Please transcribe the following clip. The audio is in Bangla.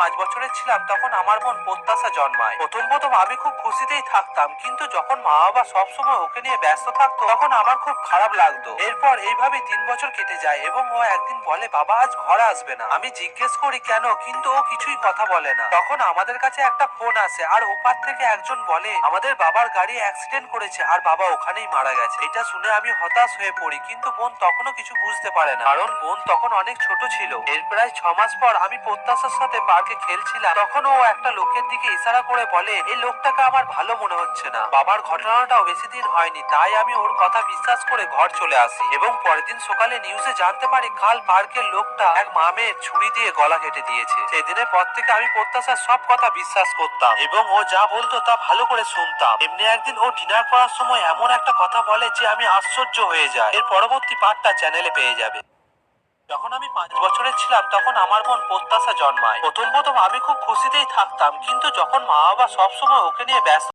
5 বছরের ছিলাম তখন আমার বোন প্রত্যাশা জন্মায়। প্রথম প্রথম আমি খুব খুশিতেই থাকতাম, কিন্তু যখন মা বাবা সবসময় ওকে নিয়ে ব্যস্ত থাকতো তখন আমার খুব খারাপ লাগতো। এরপর এইভাবে 3 বছর কেটে যায় এবং ও একদিন বলে, বাবা আজ ঘরে আসবে না। আমি জিজ্ঞেস করি কেন, কিন্তু ও কিছুই কথা বলে না। তখন আমাদের কাছে একটা ফোন আসে আর ওপার থেকে একজন বলে আমাদের বাবার গাড়ি অ্যাক্সিডেন্ট করেছে আর বাবা ওখানেই মারা গেছে। এটা শুনে আমি হতাশ হয়ে পড়ি, কিন্তু বোন তখনও কিছু বুঝতে পারে না, কারণ বোন তখন অনেক ছোট ছিল। এর প্রায় 6 মাস পর আমি প্রত্যাশার সাথে পার্কে খেলছিলাম, তখন ও একটা লোকের দিকে ইশারা করে বলে, এই লোকটাকে আমার ভালো মনে হচ্ছে না। বাবার ঘটনাটাও বেশি দিন হয়নি, তাই আমি ওর কথা বিশ্বাস করে ঘর চলে আসি এবং পরের দিন সকালে নিউজে জানতে পারি কাল পার্কের লোকটা এক মা মেয়ের ছুরি দিয়ে গলা কেটে দিয়েছে। সেদিনের পর থেকে আমি প্রত্যাশার সব কথা বিশ্বাস করতাম এবং ও যা বলতো তা ভালো করে শুনতাম। এমনি একদিন ও ডিনার করার সময় এমন একটা কথা বলে যে আমি আশ্চর্য হয়ে যাই। এর পরবর্তী পার্টটা চ্যানেলে পেয়ে যাবে। যখন আমি 5 বছরের ছিলাম তখন আমার বোন প্রত্যাশা জন্মায়। প্রথম প্রথম আমি খুব খুশিতেই থাকতাম, কিন্তু যখন মা বাবা সবসময় ওকে নিয়ে ব্যস্ত